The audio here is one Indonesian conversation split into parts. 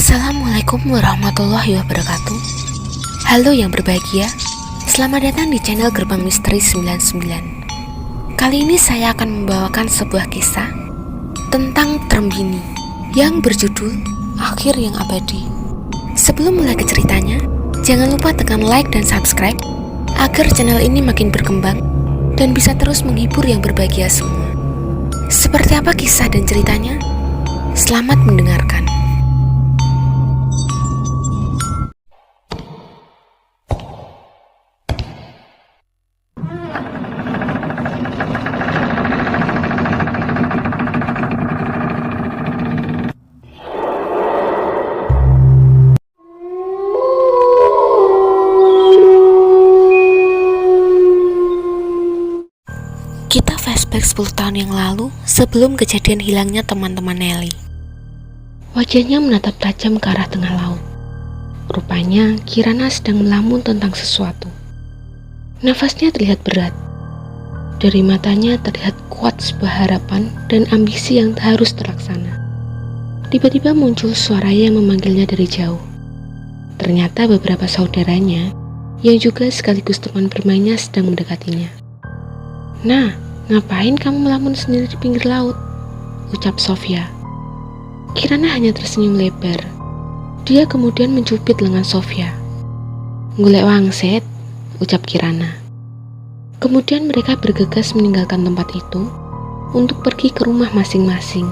Assalamualaikum warahmatullahi wabarakatuh. Halo yang berbahagia, selamat datang di channel Gerbang Misteri 99. Kali ini saya akan membawakan sebuah kisah tentang Trembini yang berjudul Akhir yang Abadi. Sebelum mulai ke ceritanya, jangan lupa tekan like dan subscribe agar channel ini makin berkembang dan bisa terus menghibur yang berbahagia semua. Seperti apa kisah dan ceritanya? Selamat mendengarkan. Kita flashback 10 tahun yang lalu sebelum kejadian hilangnya teman-teman Nelly. Wajahnya menatap tajam ke arah tengah laut. Rupanya Kirana sedang melamun tentang sesuatu. Nafasnya terlihat berat. Dari matanya terlihat kuat sebuah harapan dan ambisi yang harus terlaksana. Tiba-tiba muncul suara yang memanggilnya dari jauh. Ternyata beberapa saudaranya yang juga sekaligus teman bermainnya sedang mendekatinya. "Nah, ngapain kamu melamun sendiri di pinggir laut?" ucap Sofia. Kirana hanya tersenyum lebar. Dia kemudian mencubit lengan Sofia. "Golek wangsit," ucap Kirana. Kemudian mereka bergegas meninggalkan tempat itu untuk pergi ke rumah masing-masing.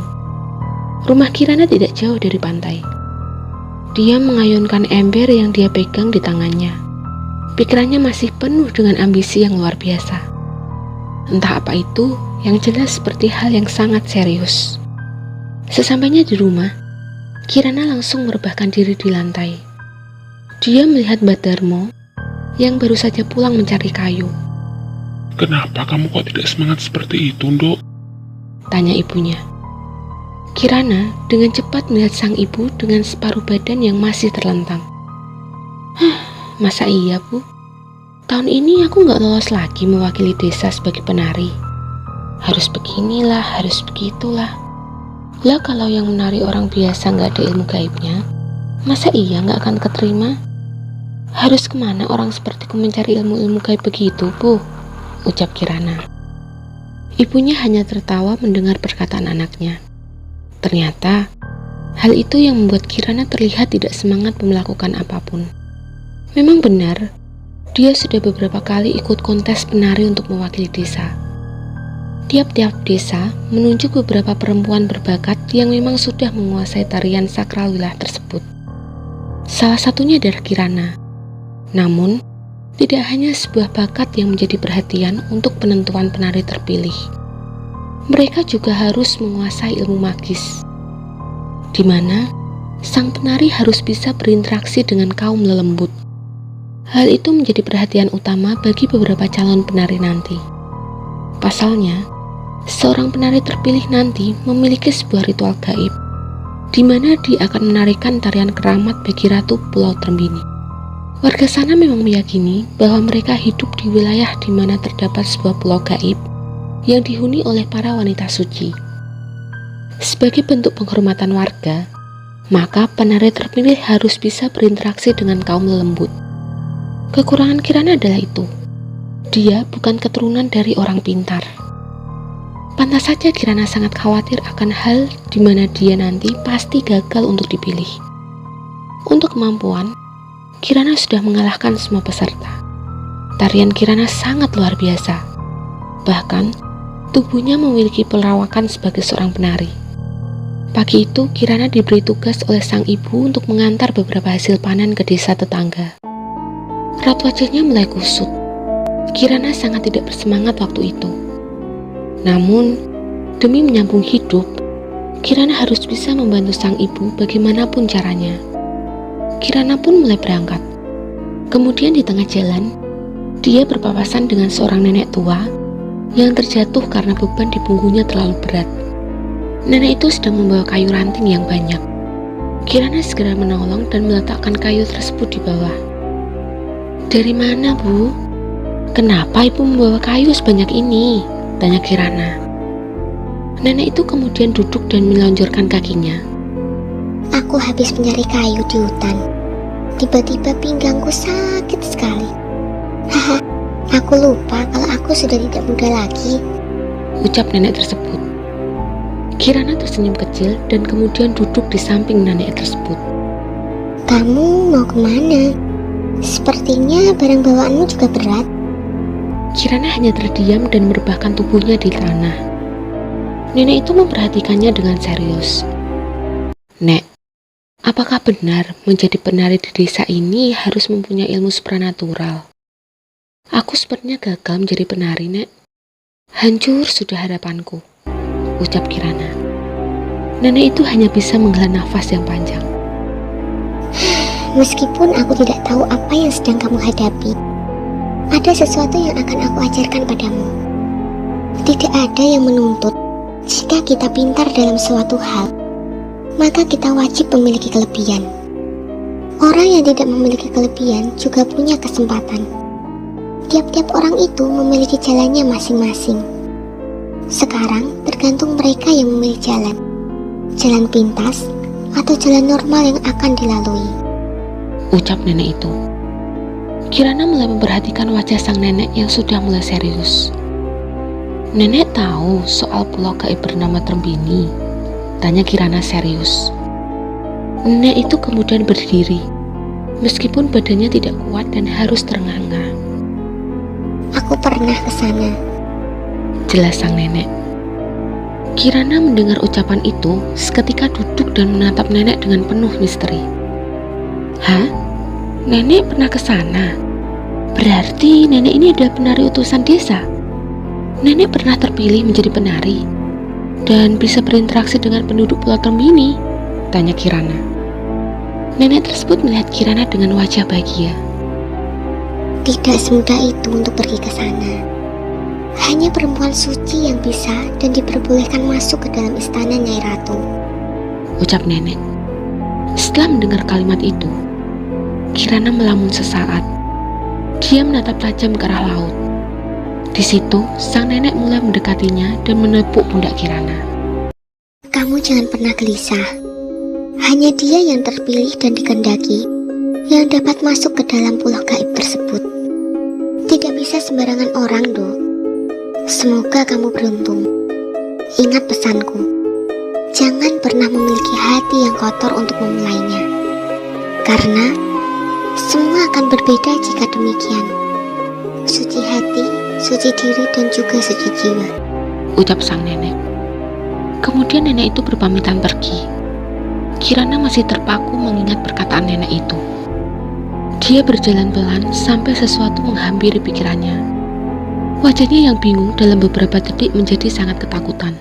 Rumah Kirana tidak jauh dari pantai. Dia mengayunkan ember yang dia pegang di tangannya. Pikirannya masih penuh dengan ambisi yang luar biasa. Entah apa itu, yang jelas seperti hal yang sangat serius. Sesampainya di rumah, Kirana langsung merebahkan diri di lantai. Dia melihat Mbak Darmo yang baru saja pulang mencari kayu. "Kenapa kamu kok tidak semangat seperti itu, Nduk?" tanya ibunya. Kirana dengan cepat melihat sang ibu dengan separuh badan yang masih terlentang. Masa iya, Bu? Tahun ini aku nggak lolos lagi mewakili desa sebagai penari. Harus beginilah, harus begitulah. Lah kalau yang menari orang biasa nggak ada ilmu gaibnya, masa iya nggak akan keterima? Harus kemana orang sepertiku mencari ilmu-ilmu gaib begitu, Bu? ucap Kirana. Ibunya hanya tertawa mendengar perkataan anaknya. Ternyata, hal itu yang membuat Kirana terlihat tidak semangat melakukan apapun. Memang benar, dia sudah beberapa kali ikut kontes penari untuk mewakili desa. Tiap-tiap desa menunjuk beberapa perempuan berbakat yang memang sudah menguasai tarian sakral wilayah tersebut. Salah satunya adalah Kirana. Namun, tidak hanya sebuah bakat yang menjadi perhatian untuk penentuan penari terpilih. Mereka juga harus menguasai ilmu magis, di mana sang penari harus bisa berinteraksi dengan kaum lelembut. Hal itu menjadi perhatian utama bagi beberapa calon penari nanti. Pasalnya, seorang penari terpilih nanti memiliki sebuah ritual gaib, di mana dia akan menarikan tarian keramat bagi Ratu Pulau Trembini. Warga sana memang meyakini bahwa mereka hidup di wilayah di mana terdapat sebuah pulau gaib yang dihuni oleh para wanita suci. Sebagai bentuk penghormatan warga, maka penari terpilih harus bisa berinteraksi dengan kaum lelembut. Kekurangan Kirana adalah itu. Dia bukan keturunan dari orang pintar. Pantas saja Kirana sangat khawatir akan hal di mana dia nanti pasti gagal untuk dipilih. Untuk kemampuan, Kirana sudah mengalahkan semua peserta. Tarian Kirana sangat luar biasa. Bahkan, tubuhnya memiliki perawakan sebagai seorang penari. Pagi itu, Kirana diberi tugas oleh sang ibu untuk mengantar beberapa hasil panen ke desa tetangga. Raut wajahnya mulai kusut. Kirana sangat tidak bersemangat waktu itu. Namun, demi menyambung hidup, Kirana harus bisa membantu sang ibu bagaimanapun caranya. Kirana pun mulai berangkat. Kemudian di tengah jalan, dia berpapasan dengan seorang nenek tua yang terjatuh karena beban di punggungnya terlalu berat. Nenek itu sedang membawa kayu ranting yang banyak. Kirana segera menolong dan meletakkan kayu tersebut di bawah. "Dari mana, Bu? Kenapa Ibu membawa kayu sebanyak ini?" tanya Kirana. Nenek itu kemudian duduk dan melonjorkan kakinya. "Aku Aku habis mencari kayu di hutan. Tiba-tiba pinggangku sakit sekali. Haha, aku lupa kalau aku sudah tidak muda lagi, ucap nenek tersebut. Kirana tersenyum kecil dan kemudian duduk di samping nenek tersebut. Kamu mau kemana? Sepertinya barang bawaanmu juga berat. Kirana hanya terdiam dan merebahkan tubuhnya di tanah. Nenek itu memperhatikannya dengan serius. Nek, apakah benar menjadi penari di desa ini harus mempunyai ilmu supranatural? Aku sepertinya gagal menjadi penari, Nek. Hancur sudah harapanku, ucap Kirana. Nenek itu hanya bisa menghela nafas yang panjang. Meskipun aku tidak tahu apa yang sedang kamu hadapi, ada sesuatu yang akan aku ajarkan padamu. Tidak ada yang menuntut jika kita pintar dalam suatu hal, maka kita wajib memiliki kelebihan. Orang yang tidak memiliki kelebihan juga punya kesempatan. Tiap-tiap orang itu memiliki jalannya masing-masing. Sekarang tergantung mereka yang memilih jalan pintas atau jalan normal yang akan dilalui, ucap nenek itu. Kirana mulai memperhatikan wajah sang nenek yang sudah mulai serius. Nenek tahu soal pulau gaib bernama Trembini, tanya Kirana serius. Nenek itu kemudian berdiri, meskipun badannya tidak kuat dan harus terengah-engah. Aku pernah ke sana, jelas sang nenek. Kirana mendengar ucapan itu seketika duduk dan menatap nenek dengan penuh misteri. Hah? Nenek pernah ke sana? Berarti nenek ini adalah penari utusan desa. Nenek pernah terpilih menjadi penari dan bisa berinteraksi dengan penduduk Pulau Trembini, tanya Kirana. Nenek tersebut melihat Kirana dengan wajah bahagia. Tidak semudah itu untuk pergi ke sana. Hanya perempuan suci yang bisa dan diperbolehkan masuk ke dalam istana Nyai Ratu, ucap nenek. Setelah mendengar kalimat itu, Kirana melamun sesaat. Dia menatap tajam ke arah laut. Di situ, sang nenek mulai mendekatinya dan menepuk pundak Kirana. Kamu jangan pernah gelisah. Hanya dia yang terpilih dan dikehendaki yang dapat masuk ke dalam pulau gaib tersebut. Tidak bisa sembarangan orang, Dok. Semoga kamu beruntung. Ingat pesanku. Jangan pernah memiliki hati yang kotor untuk memulainya. Karena semua akan berbeda jika demikian. Suci hati, suci diri, dan juga suci jiwa, ucap sang nenek. Kemudian nenek itu berpamitan pergi. Kirana masih terpaku mengingat perkataan nenek itu. Dia berjalan pelan sampai sesuatu menghampiri pikirannya. Wajahnya yang bingung dalam beberapa detik menjadi sangat ketakutan.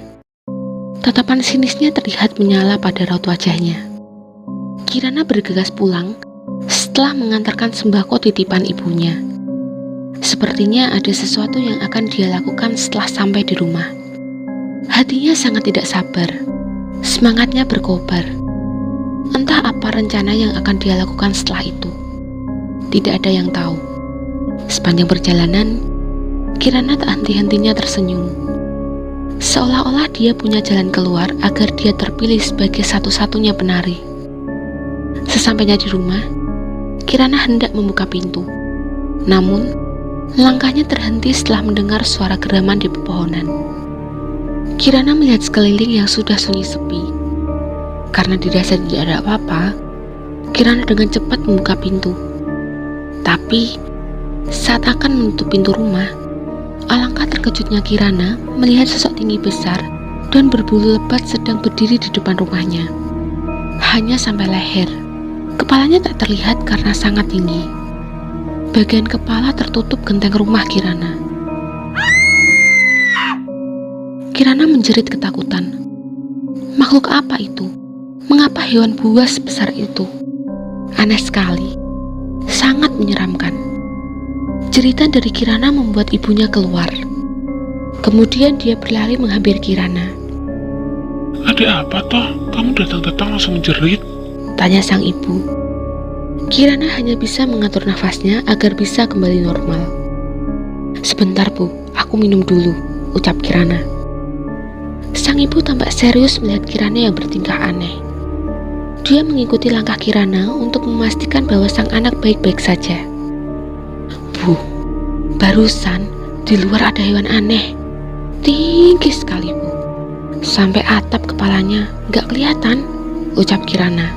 Tatapan sinisnya terlihat menyala pada raut wajahnya. Kirana bergegas pulang setelah mengantarkan sembako titipan ibunya. Sepertinya ada sesuatu yang akan dia lakukan setelah sampai di rumah. Hatinya sangat tidak sabar. Semangatnya berkobar. Entah apa rencana yang akan dia lakukan setelah itu. Tidak ada yang tahu. Sepanjang perjalanan, Kirana tak henti-hentinya tersenyum. Seolah-olah dia punya jalan keluar agar dia terpilih sebagai satu-satunya penari. Sesampainya di rumah, Kirana hendak membuka pintu. Namun, langkahnya terhenti setelah mendengar suara geraman di pepohonan. Kirana melihat sekeliling yang sudah sunyi sepi. Karena dirasa tidak ada apa-apa, Kirana dengan cepat membuka pintu. Tapi, saat akan menutup pintu rumah, alangkah terkejutnya Kirana melihat sosok tinggi besar dan berbulu lebat sedang berdiri di depan rumahnya. Hanya sampai leher. Kepalanya tak terlihat karena sangat tinggi. Bagian kepala tertutup genteng rumah Kirana. Kirana menjerit ketakutan. Makhluk apa itu? Mengapa hewan buas sebesar itu? Aneh sekali. Sangat menyeramkan. Jeritan dari Kirana membuat ibunya keluar. Kemudian dia berlari menghampiri Kirana. Ada apa toh? Kamu datang-datang langsung menjerit? Tanya sang ibu. Kirana hanya bisa mengatur nafasnya agar bisa kembali normal. Sebentar Bu, aku minum dulu, ucap Kirana. Sang ibu tampak serius melihat Kirana yang bertingkah aneh. Dia mengikuti langkah Kirana untuk memastikan bahwa sang anak baik-baik saja. Bu, barusan di luar ada hewan aneh. Tinggi sekali, Bu. Sampai atap kepalanya gak kelihatan, ucap Kirana.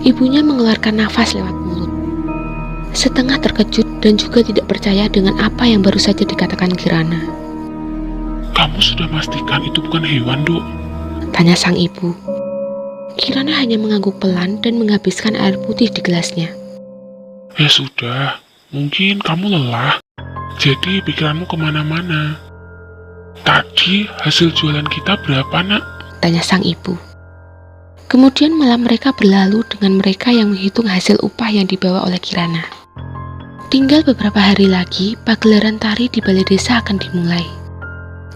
Ibunya mengeluarkan nafas lewat mulut. Setengah terkejut dan juga tidak percaya dengan apa yang baru saja dikatakan Kirana. Kamu sudah pastikan itu bukan hewan, Dok? Tanya sang ibu. Kirana hanya mengangguk pelan dan menghabiskan air putih di gelasnya. Ya sudah, mungkin kamu lelah, jadi pikiranmu kemana-mana. Tadi hasil jualan kita berapa, Nak? Tanya sang ibu. Kemudian malam mereka berlalu dengan mereka yang menghitung hasil upah yang dibawa oleh Kirana. Tinggal beberapa hari lagi, pagelaran tari di balai desa akan dimulai.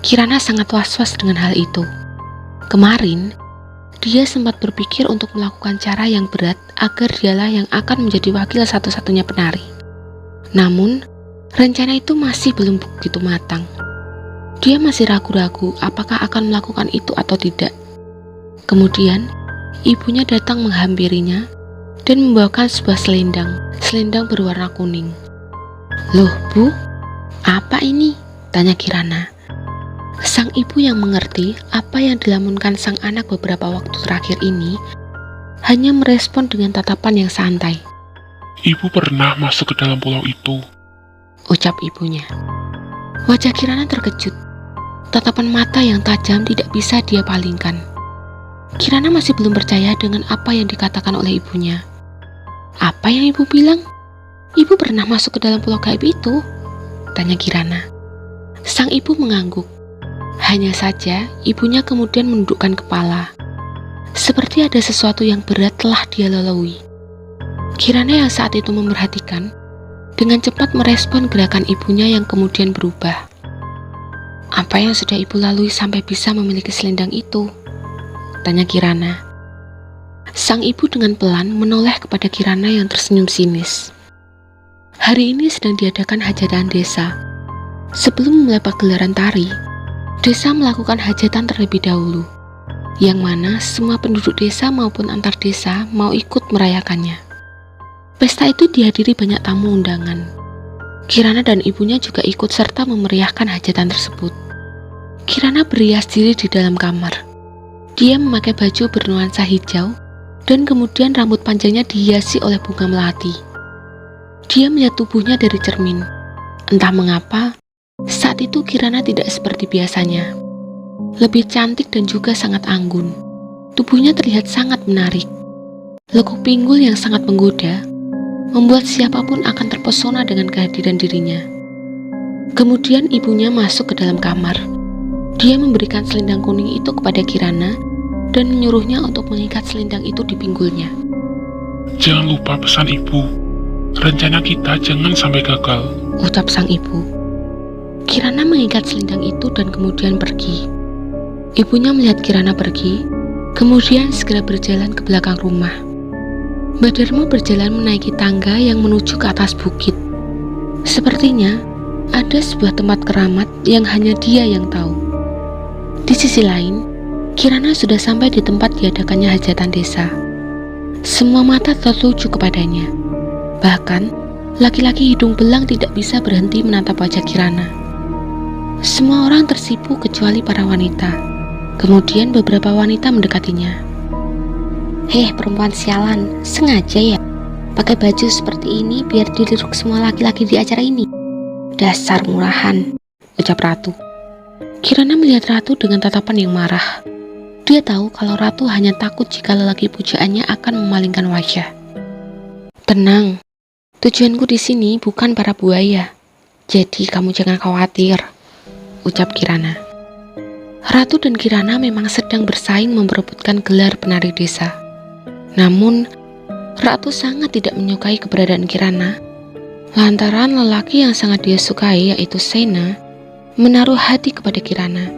Kirana sangat was-was dengan hal itu. Kemarin, dia sempat berpikir untuk melakukan cara yang berat agar dialah yang akan menjadi wakil satu-satunya penari. Namun, rencana itu masih belum begitu matang. Dia masih ragu-ragu apakah akan melakukan itu atau tidak. Kemudian, ibunya datang menghampirinya dan membawakan sebuah selendang berwarna kuning. "Loh, Bu, apa ini?" tanya Kirana. Sang ibu yang mengerti apa yang dilamunkan sang anak beberapa waktu terakhir ini hanya merespon dengan tatapan yang santai. Ibu pernah masuk ke dalam pulau itu, ucap ibunya. Wajah Kirana terkejut. Tatapan mata yang tajam tidak bisa dia palingkan. Kirana masih belum percaya dengan apa yang dikatakan oleh ibunya. Apa yang ibu bilang? Ibu pernah masuk ke dalam pulau gaib itu? Tanya Kirana. Sang ibu mengangguk. Hanya saja ibunya kemudian menundukkan kepala. Seperti ada sesuatu yang berat telah dia lalui. Kirana yang saat itu memerhatikan, dengan cepat merespon gerakan ibunya yang kemudian berubah. Apa yang sudah ibu lalui sampai bisa memiliki selendang itu? Tanya Kirana. Sang ibu dengan pelan menoleh kepada Kirana yang tersenyum sinis. Hari ini sedang diadakan hajatan desa. Sebelum memulai pagelaran tari, desa melakukan hajatan terlebih dahulu, yang mana semua penduduk desa maupun antar desa mau ikut merayakannya. Pesta itu dihadiri banyak tamu undangan. Kirana dan ibunya juga ikut serta memeriahkan hajatan tersebut. Kirana berias diri di dalam kamar. Dia memakai baju bernuansa hijau dan kemudian rambut panjangnya dihiasi oleh bunga melati. Dia melihat tubuhnya dari cermin. Entah mengapa, saat itu Kirana tidak seperti biasanya. Lebih cantik dan juga sangat anggun. Tubuhnya terlihat sangat menarik. Lekuk pinggul yang sangat menggoda membuat siapapun akan terpesona dengan kehadiran dirinya. Kemudian ibunya masuk ke dalam kamar. Dia memberikan selendang kuning itu kepada Kirana dan menyuruhnya untuk mengikat selendang itu di pinggulnya. Jangan lupa pesan ibu. Rencana kita jangan sampai gagal, ucap sang ibu. Kirana mengikat selendang itu dan kemudian pergi. Ibunya melihat Kirana pergi, kemudian segera berjalan ke belakang rumah. Mbak Darmo berjalan menaiki tangga yang menuju ke atas bukit. Sepertinya ada sebuah tempat keramat yang hanya dia yang tahu. Di sisi lain, Kirana sudah sampai di tempat diadakannya hajatan desa. Semua mata tertuju kepadanya. Bahkan, laki-laki hidung belang tidak bisa berhenti menatap wajah Kirana. Semua orang tersipu kecuali para wanita. Kemudian beberapa wanita mendekatinya. "Heh, perempuan sialan, sengaja ya pakai baju seperti ini biar dilirik semua laki-laki di acara ini. Dasar murahan," ucap Ratu. Kirana melihat Ratu dengan tatapan yang marah. Dia tahu kalau Ratu hanya takut jika lelaki pujaannya akan memalingkan wajah. "Tenang, tujuanku di sini bukan para buaya, jadi kamu jangan khawatir," ucap Kirana. Ratu dan Kirana memang sedang bersaing memperebutkan gelar penari desa. Namun, Ratu sangat tidak menyukai keberadaan Kirana, lantaran lelaki yang sangat dia sukai yaitu Sena menaruh hati kepada Kirana.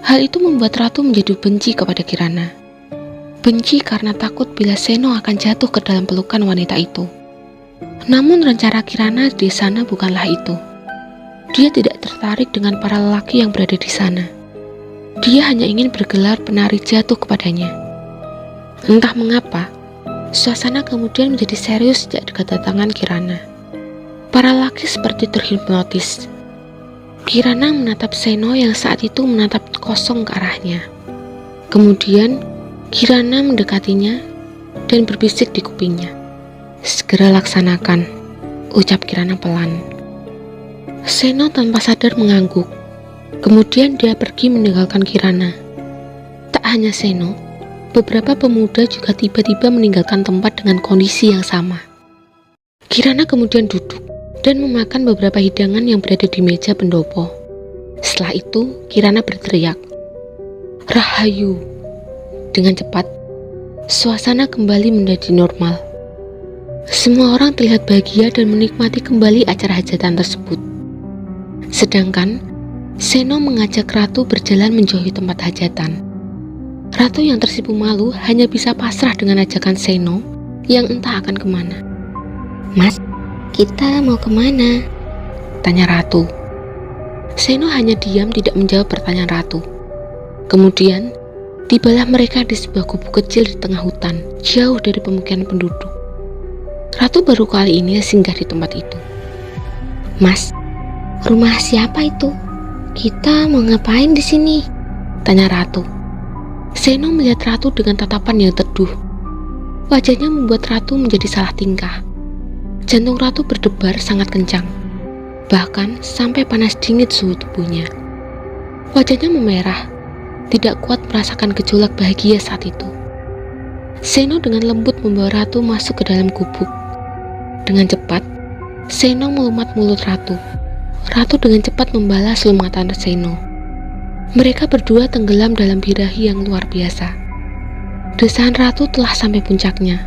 Hal itu membuat Ratu menjadi benci kepada Kirana. Benci karena takut bila Seno akan jatuh ke dalam pelukan wanita itu. Namun rencana Kirana di sana bukanlah itu. Dia tidak tertarik dengan para lelaki yang berada di sana. Dia hanya ingin bergelar penari jatuh kepadanya. Entah mengapa, suasana kemudian menjadi serius sejak kedatangan Kirana. Para laki seperti terhipnotis. Kirana menatap Seno yang saat itu menatap kosong ke arahnya. Kemudian, Kirana mendekatinya dan berbisik di kupingnya. "Segera laksanakan," ucap Kirana pelan. Seno tanpa sadar mengangguk. Kemudian dia pergi meninggalkan Kirana. Tak hanya Seno, beberapa pemuda juga tiba-tiba meninggalkan tempat dengan kondisi yang sama. Kirana kemudian duduk dan memakan beberapa hidangan yang berada di meja pendopo. Setelah itu, Kirana berteriak, "Rahayu!" Dengan cepat, suasana kembali menjadi normal. Semua orang terlihat bahagia dan menikmati kembali acara hajatan tersebut. Sedangkan, Seno mengajak Ratu berjalan menjauhi tempat hajatan. Ratu yang tersipu malu hanya bisa pasrah dengan ajakan Seno yang entah akan kemana. "Mas, kita mau kemana?" tanya Ratu. Seno hanya diam tidak menjawab pertanyaan Ratu. Kemudian, tibalah mereka di sebuah gubuk kecil di tengah hutan, jauh dari pemukiman penduduk. Ratu baru kali ini singgah di tempat itu. "Mas, rumah siapa itu? Kita mau ngapain di sini?" tanya Ratu. Seno melihat Ratu dengan tatapan yang teduh. Wajahnya membuat Ratu menjadi salah tingkah. Jantung Ratu berdebar sangat kencang, bahkan sampai panas dingin suhu tubuhnya. Wajahnya memerah, tidak kuat merasakan gejolak bahagia saat itu. Seno dengan lembut membawa Ratu masuk ke dalam gubuk. Dengan cepat, Seno melumat mulut Ratu. Ratu dengan cepat membalas lumatan Seno. Mereka berdua tenggelam dalam birahi yang luar biasa. Desahan Ratu telah sampai puncaknya.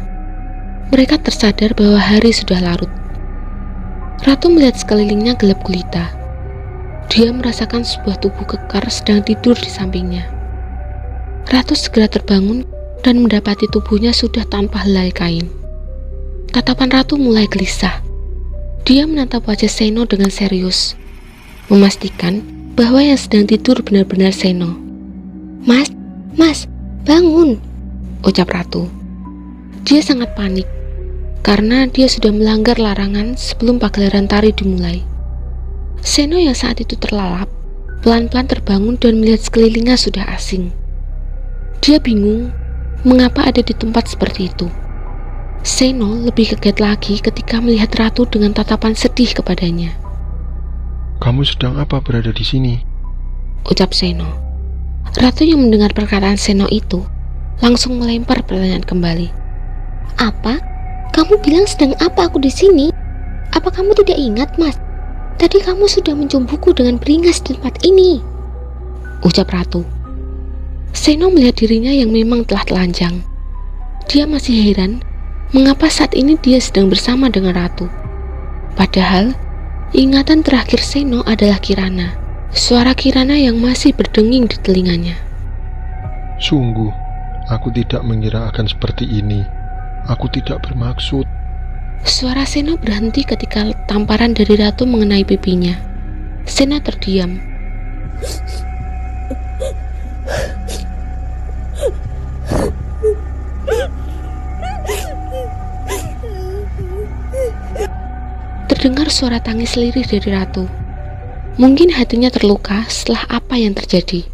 Mereka tersadar bahwa hari sudah larut. Ratu melihat sekelilingnya gelap gulita. Dia merasakan sebuah tubuh kekar sedang tidur di sampingnya. Ratu segera terbangun dan mendapati tubuhnya sudah tanpa helai kain. Tatapan Ratu mulai gelisah. Dia menatap wajah Seno dengan serius, memastikan bahwa yang sedang tidur benar-benar Seno. Mas, bangun!" ucap Ratu. Dia sangat panik, karena dia sudah melanggar larangan sebelum pagelaran tari dimulai. Seno yang saat itu terlalap, pelan-pelan terbangun dan melihat sekelilingnya sudah asing. Dia bingung mengapa ada di tempat seperti itu. Seno lebih kaget lagi ketika melihat Ratu dengan tatapan sedih kepadanya. "Kamu sedang apa berada di sini?" ucap Seno. Ratu yang mendengar perkataan Seno itu langsung melempar pertanyaan kembali. "Apa? Kamu bilang sedang apa aku di sini? Apa kamu tidak ingat, Mas? Tadi kamu sudah mencumbuku dengan beringas di tempat ini," ucap Ratu. Seno melihat dirinya yang memang telah telanjang. Dia masih heran mengapa saat ini dia sedang bersama dengan Ratu. Padahal, ingatan terakhir Seno adalah Kirana. Suara Kirana yang masih berdenging di telinganya. "Sungguh, aku tidak mengira akan seperti ini. Aku tidak bermaksud." Suara Seno berhenti ketika tamparan dari Ratu mengenai pipinya. Seno terdiam. Terdengar suara tangis lirih dari Ratu. Mungkin hatinya terluka setelah apa yang terjadi.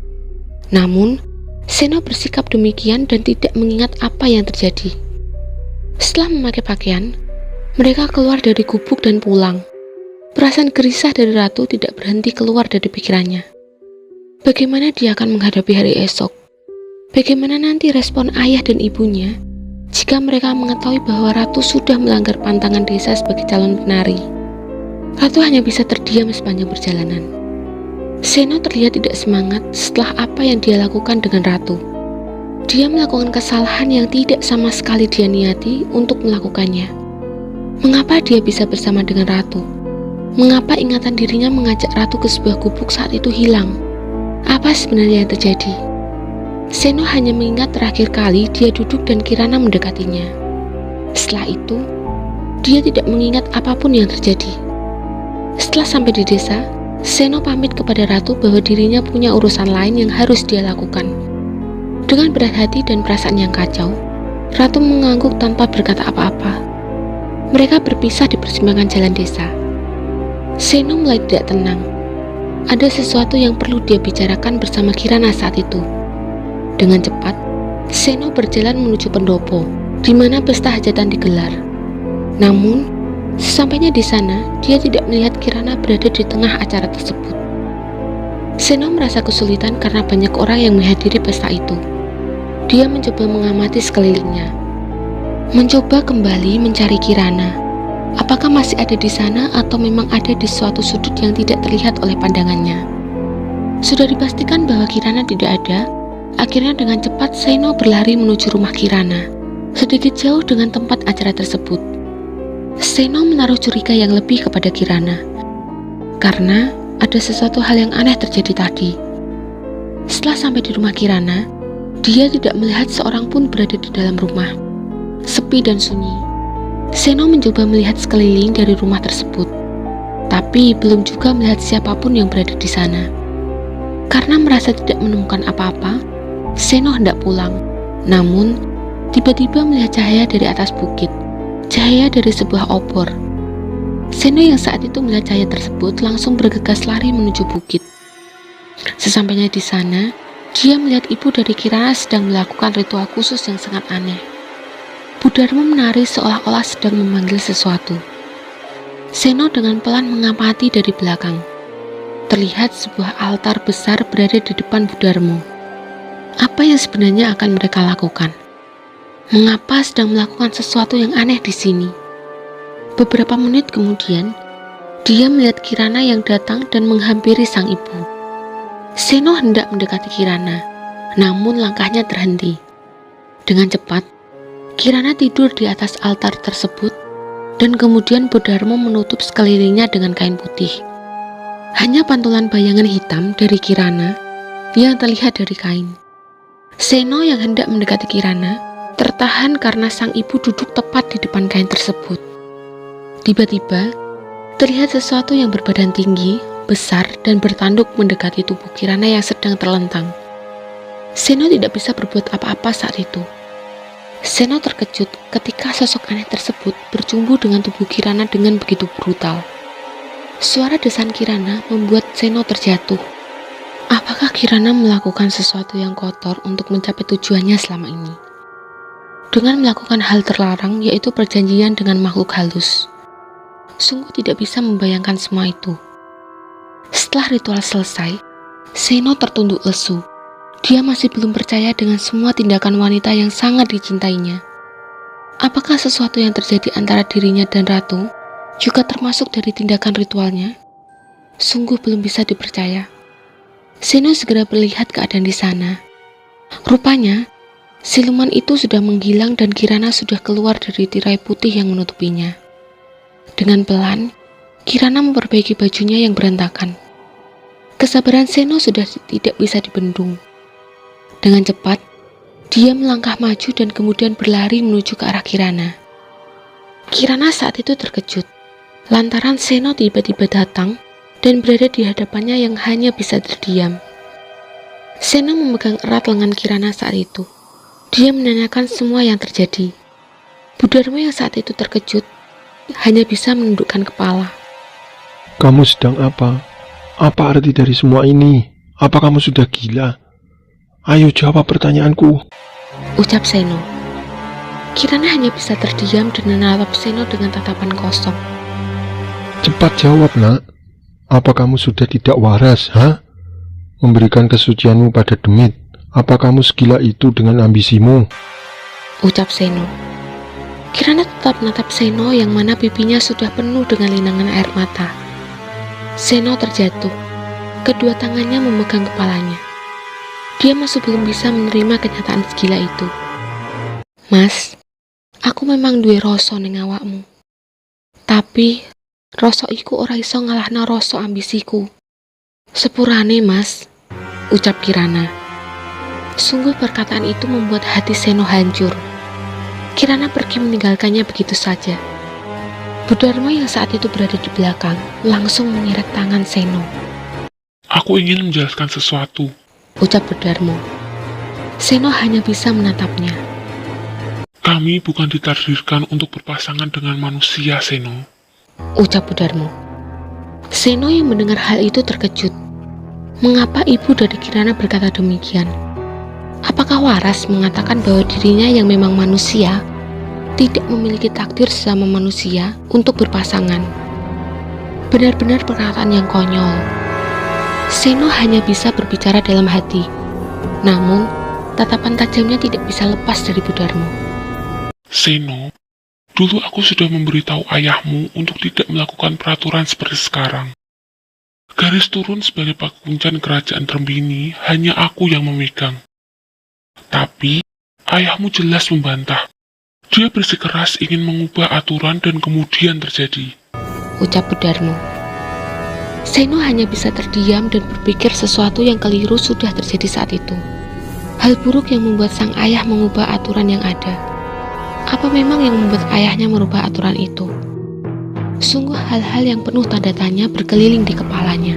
Namun, Seno bersikap demikian dan tidak mengingat apa yang terjadi. Setelah memakai pakaian, mereka keluar dari gubuk dan pulang. Perasaan gelisah dari Ratu tidak berhenti keluar dari pikirannya. Bagaimana dia akan menghadapi hari esok? Bagaimana nanti respon ayah dan ibunya jika mereka mengetahui bahwa Ratu sudah melanggar pantangan desa sebagai calon penari? Ratu hanya bisa terdiam sepanjang perjalanan. Seno terlihat tidak semangat setelah apa yang dia lakukan dengan Ratu. Dia melakukan kesalahan yang tidak sama sekali dia niati untuk melakukannya. Mengapa dia bisa bersama dengan Ratu? Mengapa ingatan dirinya mengajak Ratu ke sebuah gubuk saat itu hilang? Apa sebenarnya yang terjadi? Seno hanya mengingat terakhir kali dia duduk dan Kirana mendekatinya. Setelah itu, dia tidak mengingat apapun yang terjadi. Setelah sampai di desa, Seno pamit kepada Ratu bahwa dirinya punya urusan lain yang harus dia lakukan. Dengan berat hati dan perasaan yang kacau, Ratu mengangguk tanpa berkata apa-apa. Mereka berpisah di persimpangan jalan desa. Seno mulai tidak tenang. Ada sesuatu yang perlu dia bicarakan bersama Kirana saat itu. Dengan cepat, Seno berjalan menuju pendopo, di mana pesta hajatan digelar. Namun, sesampainya di sana, dia tidak melihat Kirana berada di tengah acara tersebut. Seno merasa kesulitan karena banyak orang yang menghadiri pesta itu. Dia mencoba mengamati sekelilingnya, mencoba kembali mencari Kirana. Apakah masih ada di sana atau memang ada di suatu sudut yang tidak terlihat oleh pandangannya? Sudah dipastikan bahwa Kirana tidak ada. Akhirnya dengan cepat Seno berlari menuju rumah Kirana, sedikit jauh dengan tempat acara tersebut. Seno menaruh curiga yang lebih kepada Kirana, karena ada sesuatu hal yang aneh terjadi tadi. Setelah sampai di rumah Kirana, dia tidak melihat seorang pun berada di dalam rumah. Sepi dan sunyi. Seno mencoba melihat sekeliling dari rumah tersebut, tapi belum juga melihat siapapun yang berada di sana. Karena merasa tidak menemukan apa-apa, Seno hendak pulang. Namun, tiba-tiba melihat cahaya dari atas bukit, cahaya dari sebuah obor. Seno yang saat itu melihat cahaya tersebut langsung bergegas lari menuju bukit. Sesampainya di sana, dia melihat ibu dari Kirana sedang melakukan ritual khusus yang sangat aneh. Bu Darmo menari seolah-olah sedang memanggil sesuatu. Seno dengan pelan mengamati dari belakang. Terlihat sebuah altar besar berada di depan Bu Darmo. Apa yang sebenarnya akan mereka lakukan? Mengapa sedang melakukan sesuatu yang aneh di sini? Beberapa menit kemudian, dia melihat Kirana yang datang dan menghampiri sang ibu. Seno hendak mendekati Kirana, namun langkahnya terhenti. Dengan cepat, Kirana tidur di atas altar tersebut, dan kemudian Bu Darmo menutup sekelilingnya dengan kain putih. Hanya pantulan bayangan hitam dari Kirana yang terlihat dari kain. Seno yang hendak mendekati Kirana tertahan karena sang ibu duduk tepat di depan kain tersebut. Tiba-tiba, terlihat sesuatu yang berbadan tinggi, besar, dan bertanduk mendekati tubuh Kirana yang sedang terlentang. Seno tidak bisa berbuat apa-apa saat itu. Seno terkejut ketika sosok aneh tersebut berjumpa dengan tubuh Kirana dengan begitu brutal. Suara desan Kirana membuat Seno terjatuh. Apakah Kirana melakukan sesuatu yang kotor untuk mencapai tujuannya selama ini? Dengan melakukan hal terlarang, yaitu perjanjian dengan makhluk halus. Sungguh tidak bisa membayangkan semua itu. Setelah ritual selesai, Seno tertunduk lesu. Dia masih belum percaya dengan semua tindakan wanita yang sangat dicintainya. Apakah sesuatu yang terjadi antara dirinya dan Ratu juga termasuk dari tindakan ritualnya? Sungguh belum bisa dipercaya. Seno segera melihat keadaan di sana. Rupanya, siluman itu sudah menghilang dan Kirana sudah keluar dari tirai putih yang menutupinya. Dengan pelan, Kirana memperbaiki bajunya yang berantakan. Kesabaran Seno sudah tidak bisa dibendung. Dengan cepat, dia melangkah maju dan kemudian berlari menuju ke arah Kirana. Kirana saat itu terkejut, lantaran Seno tiba-tiba datang dan berada di hadapannya yang hanya bisa terdiam. Seno memegang erat lengan Kirana saat itu. Dia menanyakan semua yang terjadi. Bu Darmo yang saat itu terkejut hanya bisa menundukkan kepala. Kamu sedang apa? Apa arti dari semua ini? Apa kamu sudah gila? Ayo jawab pertanyaanku, ucap Seno. Kirana hanya bisa terdiam dan menatap Seno dengan tatapan kosong. Cepat jawab, nak. Apa kamu sudah tidak waras, ha? Memberikan kesucianmu pada demit. Apa kamu segila itu dengan ambisimu? Ucap Seno. Kirana tetap menatap Seno yang mana pipinya sudah penuh dengan linangan air mata. Seno terjatuh. Kedua tangannya memegang kepalanya. Dia masih belum bisa menerima kenyataan segila itu. Mas, aku memang duwe rasa ning awakmu. Tapi rasa iku ora iso ngalahno rasa ambisiku. Sepurane, Mas, ucap Kirana. Sungguh perkataan itu membuat hati Seno hancur. Kirana pergi meninggalkannya begitu saja. Bu Darmo yang saat itu berada di belakang langsung menyeret tangan Seno. Aku ingin menjelaskan sesuatu. Ucap Bu Darmo. Seno hanya bisa menatapnya. Kami bukan ditakdirkan untuk berpasangan dengan manusia, Seno. Ucap Budarmo. Seno yang mendengar hal itu terkejut. Mengapa ibu dari Kirana berkata demikian? Apakah waras mengatakan bahwa dirinya yang memang manusia tidak memiliki takdir sesama manusia untuk berpasangan? Benar-benar perkataan yang konyol. Seno hanya bisa berbicara dalam hati. Namun, tatapan tajamnya tidak bisa lepas dari Budarmo. Seno, dulu aku sudah memberitahu ayahmu untuk tidak melakukan peraturan seperti sekarang. Garis turun sebagai pakuncan kerajaan Trembini hanya aku yang memegang. Tapi, ayahmu jelas membantah. Dia bersikeras ingin mengubah aturan dan kemudian terjadi. Ucap Budarmo. Seno hanya bisa terdiam dan berpikir sesuatu yang keliru sudah terjadi saat itu. Hal buruk yang membuat sang ayah mengubah aturan yang ada. Apa memang yang membuat ayahnya merubah aturan itu? Sungguh hal-hal yang penuh tanda tanya berkeliling di kepalanya.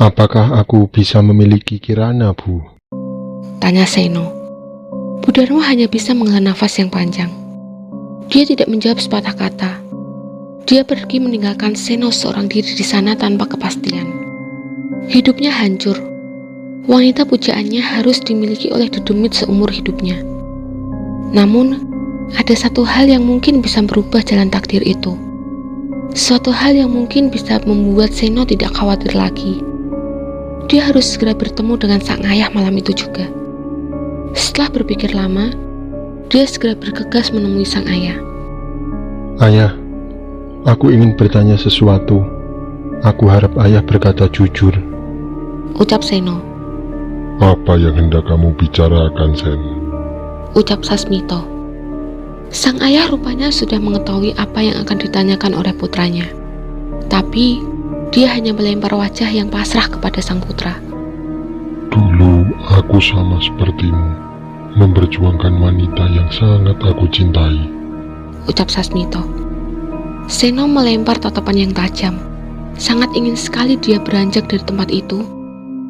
Apakah aku bisa memiliki Kirana, Bu? Tanya Seno. Budarmo hanya bisa menghela nafas yang panjang. Dia tidak menjawab sepatah kata. Dia pergi meninggalkan Seno seorang diri di sana tanpa kepastian. Hidupnya hancur. Wanita pujaannya harus dimiliki oleh dedemit seumur hidupnya. Namun, ada satu hal yang mungkin bisa merubah jalan takdir itu. Suatu hal yang mungkin bisa membuat Seno tidak khawatir lagi. Dia harus segera bertemu dengan sang ayah malam itu juga. Setelah berpikir lama, dia segera bergegas menemui sang ayah. Ayah, aku ingin bertanya sesuatu. Aku harap ayah berkata jujur. Ucap Seno. Apa yang hendak kamu bicarakan, Sen? Ucap Sasmito. Sang ayah rupanya sudah mengetahui apa yang akan ditanyakan oleh putranya. Tapi, dia hanya melempar wajah yang pasrah kepada sang putra. Dulu aku sama sepertimu, memperjuangkan wanita yang sangat aku cintai. Ucap Sasmito. Seno melempar tatapan yang tajam. Sangat ingin sekali dia beranjak dari tempat itu,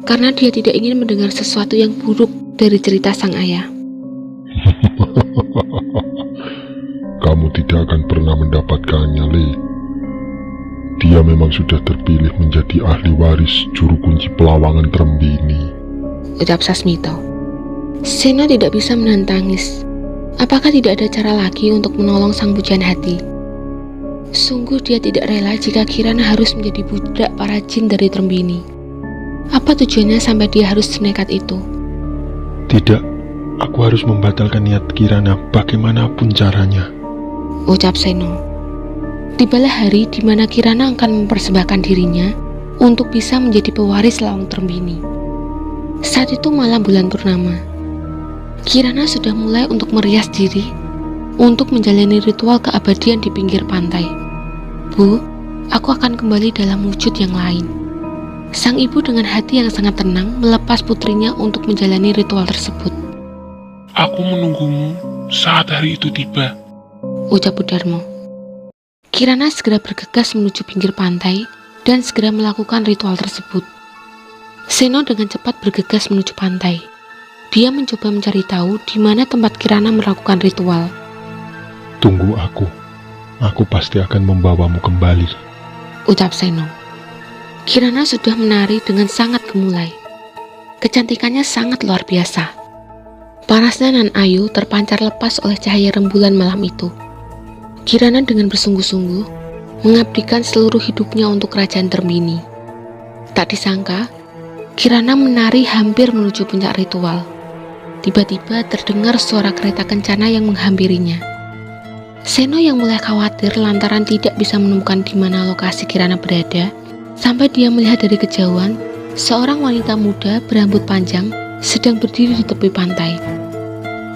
karena dia tidak ingin mendengar sesuatu yang buruk dari cerita sang ayah. Kamu tidak akan pernah mendapatkannya, Le. Dia memang sudah terpilih menjadi ahli waris juru kunci pelawangan Trembini. Ucap Sasmito. Seno tidak bisa menahan tangis. Apakah tidak ada cara lagi untuk menolong sang pujaan hati? Sungguh dia tidak rela jika Kirana harus menjadi budak para jin dari Trembini. Apa tujuannya sampai dia harus senekat itu? Tidak, aku harus membatalkan niat Kirana bagaimanapun caranya. Ucap Seno. Tibalah hari di mana Kirana akan mempersembahkan dirinya untuk bisa menjadi pewaris lawang Trembini. Saat itu malam bulan purnama. Kirana sudah mulai untuk merias diri untuk menjalani ritual keabadian di pinggir pantai. Bu, aku akan kembali dalam wujud yang lain. Sang ibu dengan hati yang sangat tenang melepas putrinya untuk menjalani ritual tersebut. Aku menunggumu saat hari itu tiba. Ucap Budarmo. Kirana segera bergegas menuju pinggir pantai dan segera melakukan ritual tersebut. Seno dengan cepat bergegas menuju pantai. Dia mencoba mencari tahu di mana tempat Kirana melakukan ritual. Tunggu aku pasti akan membawamu kembali. Ucap Seno. Kirana sudah menari dengan sangat gemulai. Kecantikannya sangat luar biasa. Parasnya nan ayu terpancar lepas oleh cahaya rembulan malam itu. Kirana dengan bersungguh-sungguh mengabdikan seluruh hidupnya untuk kerajaan Trembini. Tak disangka, Kirana menari hampir menuju puncak ritual. Tiba-tiba terdengar suara kereta kencana yang menghampirinya. Seno yang mulai khawatir lantaran tidak bisa menemukan di mana lokasi Kirana berada, sampai dia melihat dari kejauhan seorang wanita muda berambut panjang sedang berdiri di tepi pantai.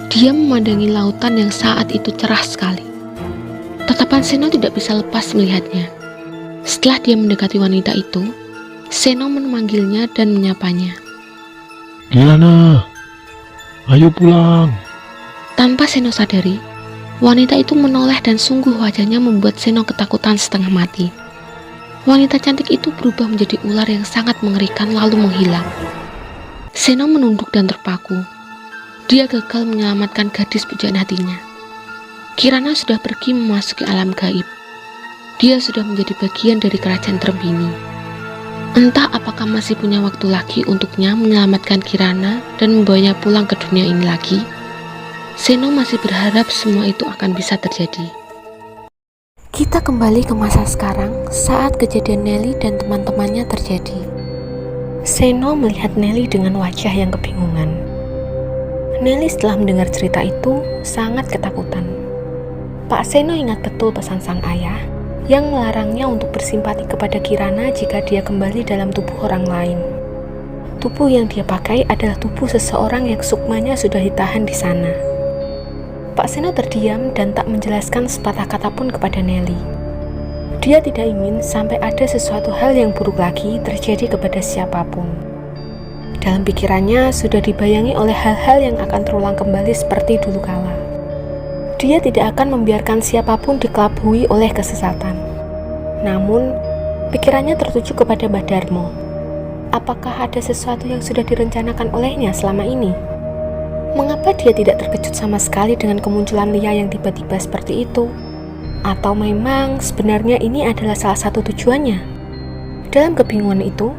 Dia memandangi lautan yang saat itu cerah sekali. Tatapan Seno tidak bisa lepas melihatnya. Setelah dia mendekati wanita itu, Seno memanggilnya dan menyapanya. Kirana, ayo pulang. Tanpa Seno sadari, wanita itu menoleh dan sungguh wajahnya membuat Seno ketakutan setengah mati. Wanita cantik itu berubah menjadi ular yang sangat mengerikan lalu menghilang. Seno menunduk dan terpaku. Dia gagal menyelamatkan gadis pujaan hatinya. Kirana sudah pergi memasuki alam gaib. Dia sudah menjadi bagian dari kerajaan Trembini. Entah apakah masih punya waktu lagi untuknya menyelamatkan Kirana dan membawanya pulang ke dunia ini lagi. Seno masih berharap semua itu akan bisa terjadi. Kita kembali ke masa sekarang saat kejadian Nelly dan teman-temannya terjadi. Seno melihat Nelly dengan wajah yang kebingungan. Nelly setelah mendengar cerita itu sangat ketakutan. Pak Seno ingat betul pesan sang ayah yang melarangnya untuk bersimpati kepada Kirana jika dia kembali dalam tubuh orang lain. Tubuh yang dia pakai adalah tubuh seseorang yang sukmanya sudah ditahan di sana. Pak Seno terdiam dan tak menjelaskan sepatah kata pun kepada Nelly. Dia tidak ingin sampai ada sesuatu hal yang buruk lagi terjadi kepada siapapun. Dalam pikirannya sudah dibayangi oleh hal-hal yang akan terulang kembali seperti dulu kala. Dia tidak akan membiarkan siapapun dikelabui oleh kesesatan. Namun, pikirannya tertuju kepada Mbah Darmo. Apakah ada sesuatu yang sudah direncanakan olehnya selama ini? Mengapa dia tidak terkejut sama sekali dengan kemunculan Lia yang tiba-tiba seperti itu? Atau memang sebenarnya ini adalah salah satu tujuannya? Dalam kebingungan itu,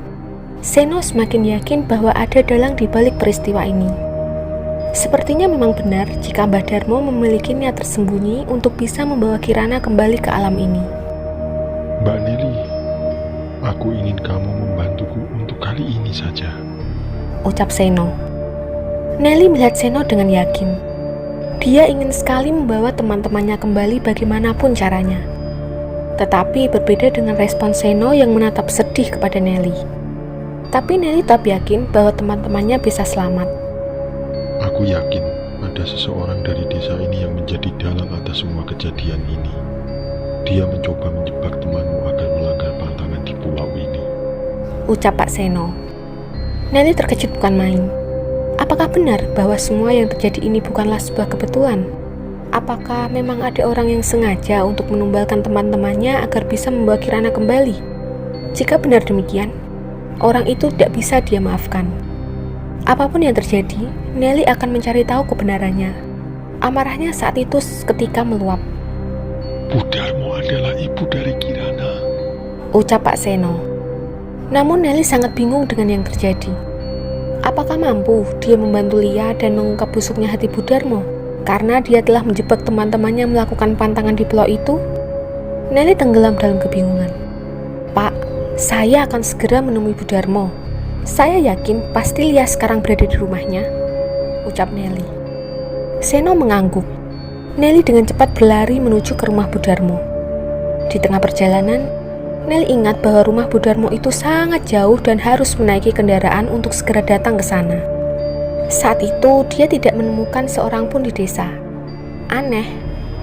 Seno semakin yakin bahwa ada dalang di balik peristiwa ini. Sepertinya memang benar jika Mbah Darmo memiliki niat tersembunyi untuk bisa membawa Kirana kembali ke alam ini. Mbak Nelly, aku ingin kamu membantuku untuk kali ini saja, ucap Seno. Nelly melihat Seno dengan yakin. Dia ingin sekali membawa teman-temannya kembali bagaimanapun caranya. Tetapi berbeda dengan respon Seno yang menatap sedih kepada Nelly. Tapi Nelly tetap yakin bahwa teman-temannya bisa selamat. Aku yakin ada seseorang dari desa ini yang menjadi dalang atas semua kejadian ini. Dia mencoba menjebak temanmu agar melanggar pantangan di pulau ini, ucap Pak Seno. Nelly terkejut bukan main. Apakah benar bahwa semua yang terjadi ini bukanlah sebuah kebetulan? Apakah memang ada orang yang sengaja untuk menumbalkan teman-temannya agar bisa membawa Kirana kembali? Jika benar demikian, orang itu tidak bisa dia maafkan. Apapun yang terjadi, Nelly akan mencari tahu kebenarannya. Amarahnya saat itu ketika meluap. Budarmo adalah ibu dari Kirana, ucap Pak Seno. Namun Nelly sangat bingung dengan yang terjadi. Apakah mampu dia membantu Lia dan mengungkap busuknya hati Budarmo karena dia telah menjebak teman-temannya melakukan pantangan di pulau itu? Nelly tenggelam dalam kebingungan. Pak, saya akan segera menemui Budarmo. Saya yakin pasti Lia sekarang berada di rumahnya, ucap Nelly. Seno mengangguk. Nelly dengan cepat berlari menuju ke rumah Budarmo. Di tengah perjalanan, Nelly ingat bahwa rumah Budarmo itu sangat jauh dan harus menaiki kendaraan untuk segera datang ke sana. Saat itu dia tidak menemukan seorang pun di desa. Aneh,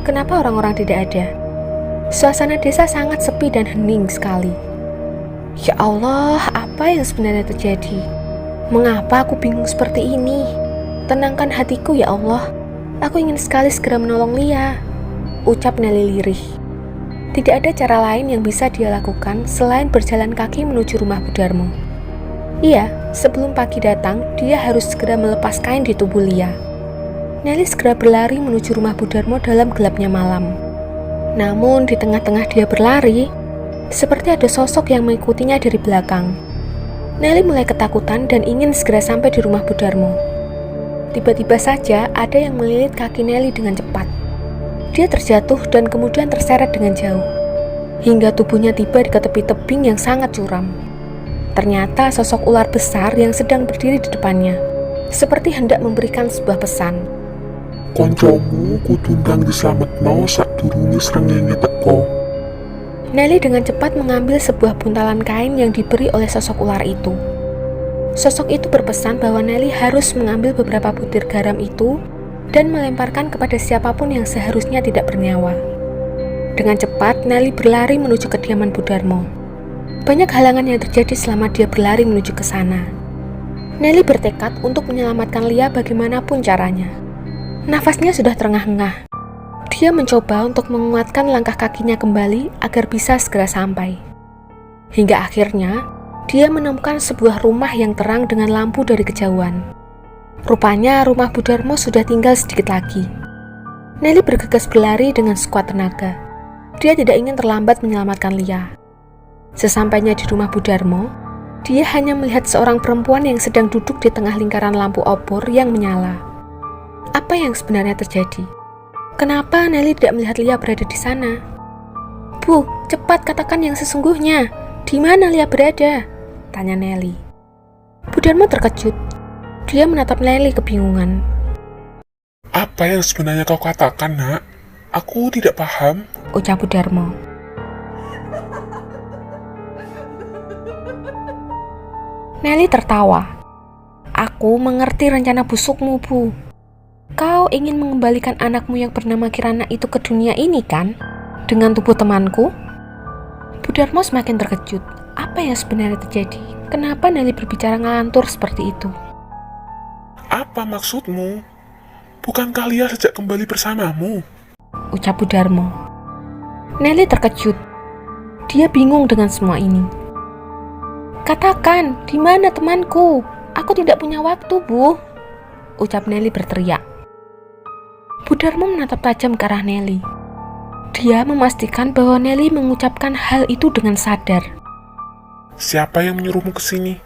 kenapa orang-orang tidak ada? Suasana desa sangat sepi dan hening sekali. Ya Allah, apa yang sebenarnya terjadi? Mengapa aku bingung seperti ini? Tenangkan hatiku ya Allah. Aku ingin sekali segera menolong Lia, ucap Nelly lirih. Tidak ada cara lain yang bisa dia lakukan selain berjalan kaki menuju rumah Budarmo. Iya, sebelum pagi datang, dia harus segera melepas kain di tubuh Lia. Nelly segera berlari menuju rumah Budarmo dalam gelapnya malam. Namun di tengah-tengah dia berlari, seperti ada sosok yang mengikutinya dari belakang. Nelly mulai ketakutan dan ingin segera sampai di rumah Budarmo. Tiba-tiba saja ada yang melilit kaki Nelly dengan cepat. Dia terjatuh dan kemudian terseret dengan jauh, hingga tubuhnya tiba di tepi tebing yang sangat curam. Ternyata sosok ular besar yang sedang berdiri di depannya, seperti hendak memberikan sebuah pesan. Koncomu kutundang diselametno sadurunge srengenge teko. Nelly dengan cepat mengambil sebuah buntalan kain yang diberi oleh sosok ular itu. Sosok itu berpesan bahwa Nelly harus mengambil beberapa butir garam itu dan melemparkan kepada siapapun yang seharusnya tidak bernyawa. Dengan cepat, Nelly berlari menuju kediaman Budarmo. Banyak halangan yang terjadi selama dia berlari menuju ke sana. Nelly bertekad untuk menyelamatkan Lia bagaimanapun caranya. Nafasnya sudah terengah-engah. Dia mencoba untuk menguatkan langkah kakinya kembali agar bisa segera sampai. Hingga akhirnya, dia menemukan sebuah rumah yang terang dengan lampu dari kejauhan. Rupanya rumah Budarmo sudah tinggal sedikit lagi. Nelly bergegas berlari dengan sekuat tenaga. Dia tidak ingin terlambat menyelamatkan Lia. Sesampainya di rumah Bu Darmo, dia hanya melihat seorang perempuan yang sedang duduk di tengah lingkaran lampu obor yang menyala. Apa yang sebenarnya terjadi? Kenapa Nelly tidak melihat Lia berada di sana? Bu, cepat katakan yang sesungguhnya. Di mana Lia berada? Tanya Nelly. Bu Darmo terkejut. Dia menatap Nelly kebingungan. Apa yang sebenarnya kau katakan, nak? Aku tidak paham. Ucap Bu Darmo. Nelly tertawa. Aku mengerti rencana busukmu, Bu. Kau ingin mengembalikan anakmu yang bernama Kirana itu ke dunia ini, kan? Dengan tubuh temanku? Bu Darmo semakin terkejut. Apa yang sebenarnya terjadi? Kenapa Nelly berbicara ngelantur seperti itu? Apa maksudmu? Bukankah Lia sejak kembali bersamamu? Ucap Bu Darmo. Nelly terkejut. Dia bingung dengan semua ini. Katakan, di mana temanku? Aku tidak punya waktu, Bu. Ucap Nelly berteriak. Bu Darmo menatap tajam ke arah Nelly. Dia memastikan bahwa Nelly mengucapkan hal itu dengan sadar. Siapa yang menyuruhmu ke sini?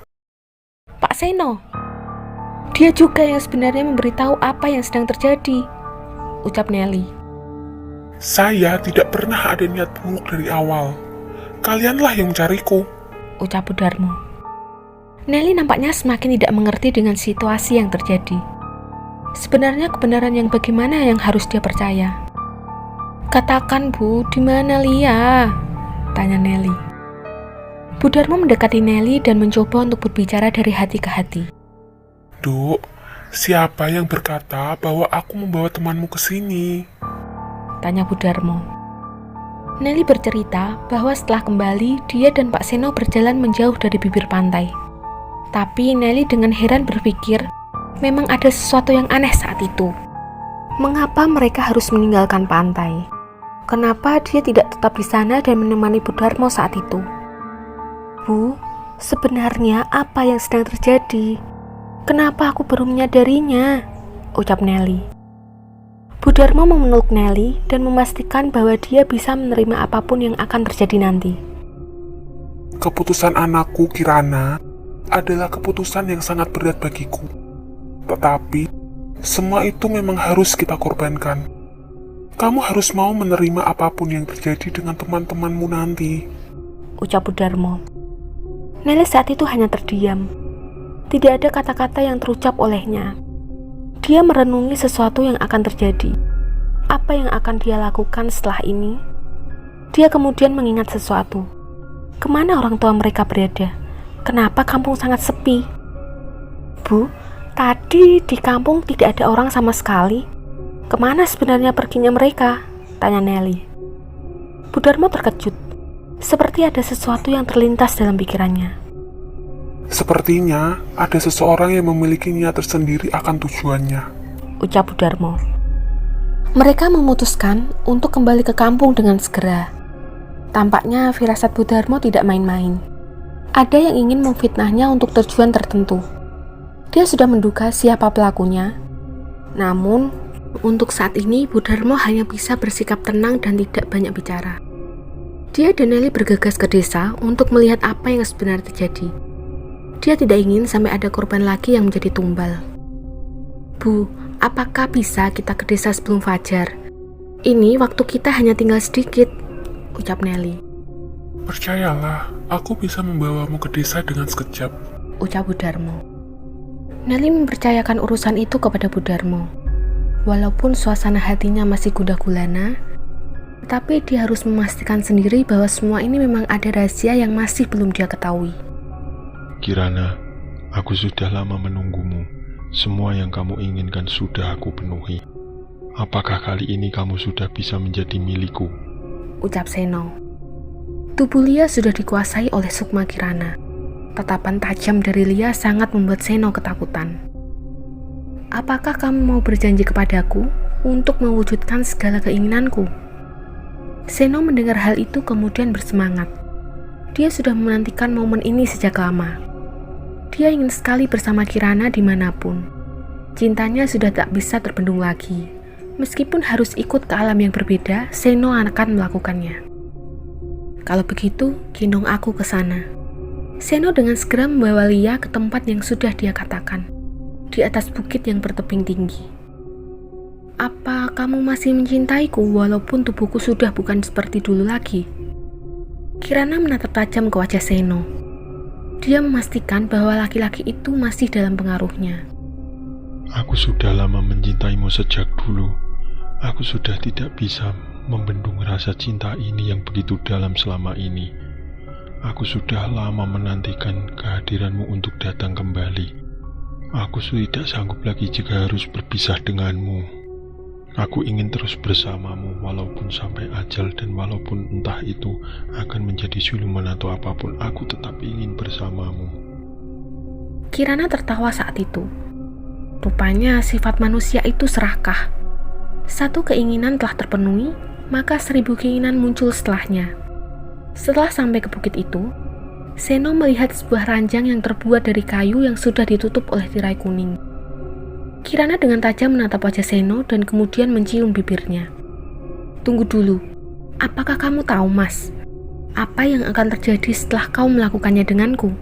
Pak Seno. Dia juga yang sebenarnya memberitahu apa yang sedang terjadi. Ucap Nelly. Saya tidak pernah ada niat buruk dari awal. Kalianlah yang mencariku. Ucap Bu Darmo. Nelly nampaknya semakin tidak mengerti dengan situasi yang terjadi. Sebenarnya kebenaran yang bagaimana yang harus dia percaya? Katakan, Bu, di mana Lia? Tanya Nelly. Bu Darmo mendekati Nelly dan mencoba untuk berbicara dari hati ke hati. Duk, siapa yang berkata bahwa aku membawa temanmu ke sini? Tanya Bu Darmo. Nelly bercerita bahwa setelah kembali, dia dan Pak Seno berjalan menjauh dari bibir pantai. Tapi Nelly dengan heran berpikir, memang ada sesuatu yang aneh saat itu. Mengapa mereka harus meninggalkan pantai? Kenapa dia tidak tetap di sana dan menemani Bu Darmo saat itu? Bu, sebenarnya apa yang sedang terjadi? Kenapa aku baru menyadarinya? Ucap Nelly. Bu Darmo memeluk Nelly dan memastikan bahwa dia bisa menerima apapun yang akan terjadi nanti. Keputusan anakku, Kirana, adalah keputusan yang sangat berat bagiku. Tetapi, semua itu memang harus kita korbankan. Kamu harus mau menerima apapun yang terjadi dengan teman-temanmu nanti. Ucap Bu Darmo. Nelly saat itu hanya terdiam. Tidak ada kata-kata yang terucap olehnya. Dia merenungi sesuatu yang akan terjadi. Apa yang akan dia lakukan setelah ini? Dia kemudian mengingat sesuatu. Kemana orang tua mereka berada? Kenapa kampung sangat sepi? Bu, tadi di kampung tidak ada orang sama sekali. Kemana sebenarnya perginya mereka? Tanya Nelly. Bu Darmo terkejut. Seperti ada sesuatu yang terlintas dalam pikirannya. Sepertinya ada seseorang yang memiliki niat tersendiri akan tujuannya. Ucap Bu Darmo. Mereka memutuskan untuk kembali ke kampung dengan segera. Tampaknya firasat Bu Darmo tidak main-main. Ada yang ingin memfitnahnya untuk tujuan tertentu. Dia sudah menduga siapa pelakunya. Namun, untuk saat ini Bu Darmo hanya bisa bersikap tenang dan tidak banyak bicara. Dia dan Nelly bergegas ke desa untuk melihat apa yang sebenarnya terjadi. Dia tidak ingin sampai ada korban lagi yang menjadi tumbal. Bu, apakah bisa kita ke desa sebelum fajar? Ini waktu kita hanya tinggal sedikit, ucap Nelly. Percayalah, aku bisa membawamu ke desa dengan sekejap, ucap Bu Darmo. Nelly mempercayakan urusan itu kepada Bu Darmo. Walaupun suasana hatinya masih gundah gulana, tapi dia harus memastikan sendiri bahwa semua ini memang ada rahasia yang masih belum dia ketahui. Kirana, aku sudah lama menunggumu. Semua yang kamu inginkan sudah aku penuhi. Apakah kali ini kamu sudah bisa menjadi milikku? Ucap Seno. Tubuh Lia sudah dikuasai oleh Sukma Kirana. Tatapan tajam dari Lia sangat membuat Seno ketakutan. Apakah kamu mau berjanji kepadaku untuk mewujudkan segala keinginanku? Seno mendengar hal itu kemudian bersemangat. Dia sudah menantikan momen ini sejak lama. Dia ingin sekali bersama Kirana dimanapun. Cintanya sudah tak bisa terbendung lagi. Meskipun harus ikut ke alam yang berbeda, Seno akan melakukannya. Kalau begitu, gendong aku ke sana. Seno dengan segera membawa Lia ke tempat yang sudah dia katakan, di atas bukit yang bertebing tinggi. Apa kamu masih mencintaiku walaupun tubuhku sudah bukan seperti dulu lagi? Kirana menatap tajam ke wajah Seno. Dia memastikan bahwa laki-laki itu masih dalam pengaruhnya. Aku sudah lama mencintaimu sejak dulu. Aku sudah tidak bisa membendung rasa cinta ini yang begitu dalam selama ini. Aku sudah lama menantikan kehadiranmu untuk datang kembali. Aku tidak sanggup lagi jika harus berpisah denganmu. Aku ingin terus bersamamu walaupun sampai ajal, dan walaupun entah itu akan menjadi siluman atau apapun, aku tetap ingin bersamamu. Kirana tertawa saat itu. Rupanya sifat manusia itu serakah. Satu keinginan telah terpenuhi, maka 1000 keinginan muncul setelahnya. Setelah sampai ke bukit itu, Seno melihat sebuah ranjang yang terbuat dari kayu yang sudah ditutup oleh tirai kuning. Kirana dengan tajam menatap wajah Seno dan kemudian mencium bibirnya. Tunggu dulu, apakah kamu tahu, Mas? Apa yang akan terjadi setelah kau melakukannya denganku?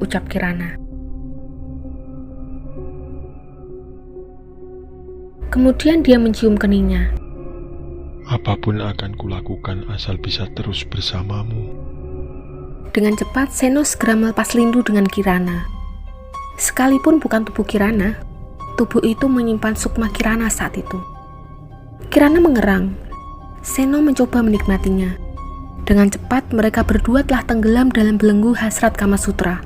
Ucap Kirana. Kemudian dia mencium keningnya. Apapun akan kulakukan asal bisa terus bersamamu. Dengan cepat, Seno segera melepas rindu dengan Kirana. Sekalipun bukan tubuh Kirana, tubuh itu menyimpan sukma Kirana saat itu. Kirana mengerang. Seno mencoba menikmatinya. Dengan cepat, mereka berdua telah tenggelam dalam belenggu hasrat Kamasutra.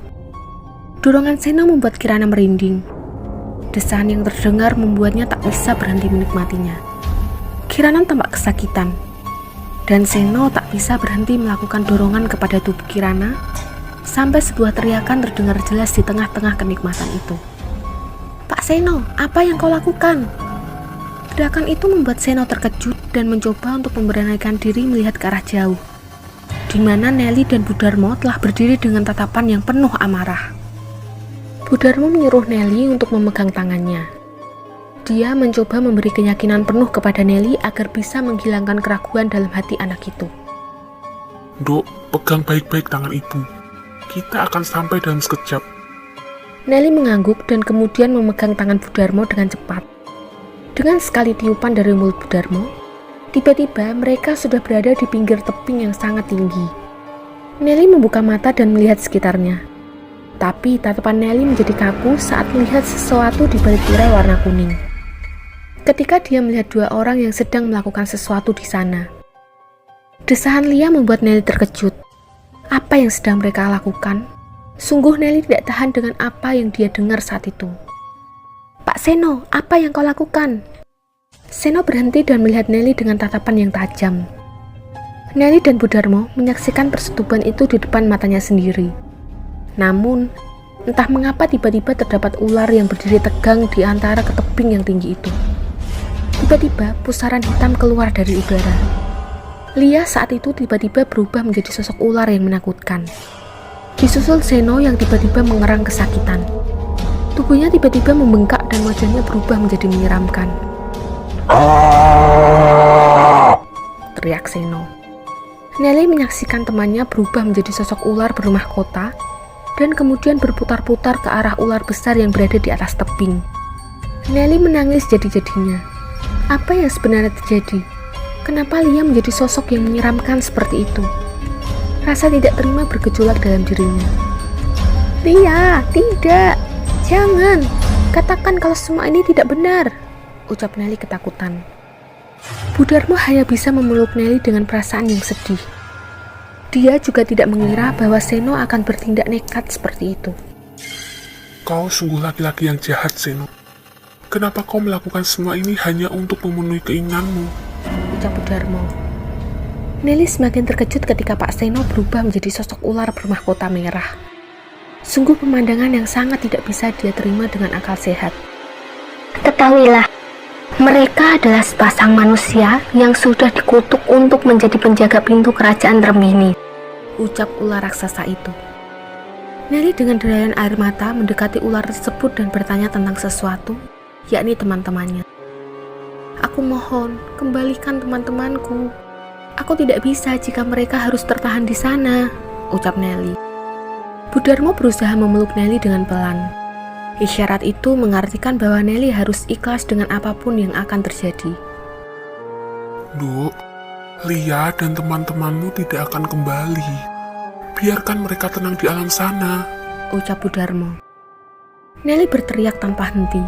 Dorongan Seno membuat Kirana merinding. Desahan yang terdengar membuatnya tak bisa berhenti menikmatinya. Kirana tampak kesakitan, dan Seno tak bisa berhenti melakukan dorongan kepada tubuh Kirana sampai sebuah teriakan terdengar jelas di tengah-tengah kenikmatan itu. Pak Seno, apa yang kau lakukan? Teriakan itu membuat Seno terkejut dan mencoba untuk memberanikan diri melihat ke arah jauh, di mana Nelly dan Budarmo telah berdiri dengan tatapan yang penuh amarah. Budarmo menyuruh Nelly untuk memegang tangannya. Dia mencoba memberi keyakinan penuh kepada Nelly agar bisa menghilangkan keraguan dalam hati anak itu. Dok, pegang baik-baik tangan ibu. Kita akan sampai dalam sekejap. Nelly mengangguk dan kemudian memegang tangan Budarmo dengan cepat. Dengan sekali tiupan dari mulut Budarmo, tiba-tiba mereka sudah berada di pinggir tebing yang sangat tinggi. Nelly membuka mata dan melihat sekitarnya. Tapi tatapan Nelly menjadi kaku saat melihat sesuatu di balik tirai warna kuning. Ketika dia melihat 2 orang yang sedang melakukan sesuatu di sana. Desahan Lia membuat Nelly terkejut. Apa yang sedang mereka lakukan? Sungguh Nelly tidak tahan dengan apa yang dia dengar saat itu. Pak Seno, apa yang kau lakukan? Seno berhenti dan melihat Nelly dengan tatapan yang tajam. Nelly dan Budarmo menyaksikan persetubuhan itu di depan matanya sendiri. Namun, entah mengapa tiba-tiba terdapat ular yang berdiri tegang di antara ketebing yang tinggi itu. Tiba-tiba pusaran hitam keluar dari udara. Lia saat itu tiba-tiba berubah menjadi sosok ular yang menakutkan. Disusul Seno yang tiba-tiba mengerang kesakitan. Tubuhnya tiba-tiba membengkak dan wajahnya berubah menjadi menyeramkan. Teriak Seno. Nelly menyaksikan temannya berubah menjadi sosok ular bermahkota dan kemudian berputar-putar ke arah ular besar yang berada di atas tebing. Nelly menangis jadi-jadinya. Apa yang sebenarnya terjadi? Kenapa Lia menjadi sosok yang menyeramkan seperti itu? Rasa tidak terima bergejolak dalam dirinya. Lia, tidak! Jangan! Katakan kalau semua ini tidak benar! Ucap Nelly ketakutan. Budarmo hanya bisa memeluk Nelly dengan perasaan yang sedih. Dia juga tidak mengira bahwa Seno akan bertindak nekat seperti itu. Kau sungguh laki-laki yang jahat, Seno. Kenapa kau melakukan semua ini hanya untuk memenuhi keinginanmu? Ucap Budarmo. Nelly semakin terkejut ketika Pak Seno berubah menjadi sosok ular bermahkota merah. Sungguh pemandangan yang sangat tidak bisa dia terima dengan akal sehat. Ketahuilah, mereka adalah sepasang manusia yang sudah dikutuk untuk menjadi penjaga pintu kerajaan Trembini. Ucap ular raksasa itu. Nelly dengan derayan air mata mendekati ular tersebut dan bertanya tentang sesuatu, yakni teman-temannya. Aku mohon, kembalikan teman-temanku. Aku tidak bisa jika mereka harus tertahan di sana, ucap Nelly. Bu Darmo berusaha memeluk Nelly dengan pelan. Isyarat itu mengartikan bahwa Nelly harus ikhlas dengan apapun yang akan terjadi. Duk, Lia dan teman-temanmu tidak akan kembali. Biarkan mereka tenang di alam sana, ucap Bu Darmo. Nelly berteriak tanpa henti.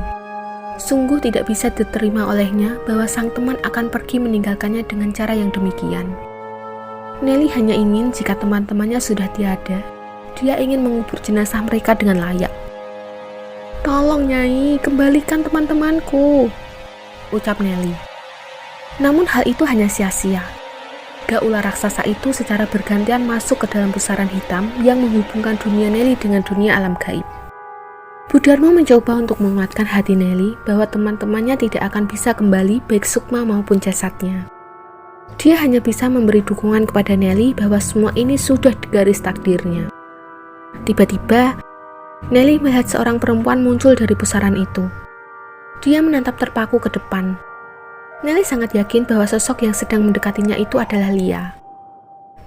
Sungguh tidak bisa diterima olehnya bahwa sang teman akan pergi meninggalkannya dengan cara yang demikian. Nelly hanya ingin jika teman-temannya sudah tiada, dia ingin mengubur jenazah mereka dengan layak. Tolong Nyai, kembalikan teman-temanku, ucap Nelly. Namun hal itu hanya sia-sia. Ular raksasa itu secara bergantian masuk ke dalam pusaran hitam yang menghubungkan dunia Nelly dengan dunia alam gaib. Bu Darmo mencoba untuk menguatkan hati Nelly bahwa teman-temannya tidak akan bisa kembali baik sukma maupun jasadnya. Dia hanya bisa memberi dukungan kepada Nelly bahwa semua ini sudah digaris takdirnya. Tiba-tiba, Nelly melihat seorang perempuan muncul dari pusaran itu. Dia menatap terpaku ke depan. Nelly sangat yakin bahwa sosok yang sedang mendekatinya itu adalah Lia.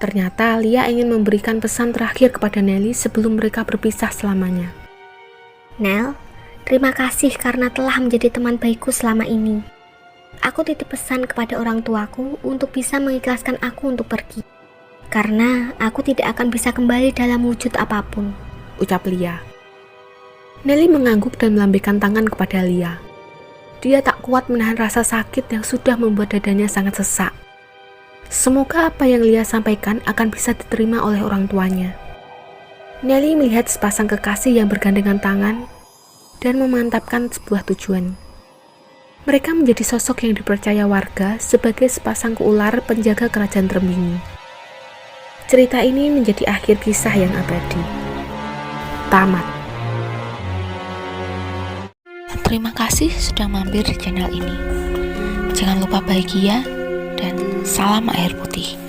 Ternyata Lia ingin memberikan pesan terakhir kepada Nelly sebelum mereka berpisah selamanya. Nel, terima kasih karena telah menjadi teman baikku selama ini. Aku titip pesan kepada orang tuaku untuk bisa mengikhlaskan aku untuk pergi. Karena aku tidak akan bisa kembali dalam wujud apapun, ucap Lia. Nelly mengangguk dan melambaikan tangan kepada Lia. Dia tak kuat menahan rasa sakit yang sudah membuat dadanya sangat sesak. Semoga apa yang Lia sampaikan akan bisa diterima oleh orang tuanya. Nelly melihat sepasang kekasih yang bergandengan tangan dan memantapkan sebuah tujuan. Mereka menjadi sosok yang dipercaya warga sebagai sepasang ular penjaga kerajaan Trembini. Cerita ini menjadi akhir kisah yang abadi. Tamat. Terima kasih sudah mampir di channel ini. Jangan lupa bahagia dan salam air putih.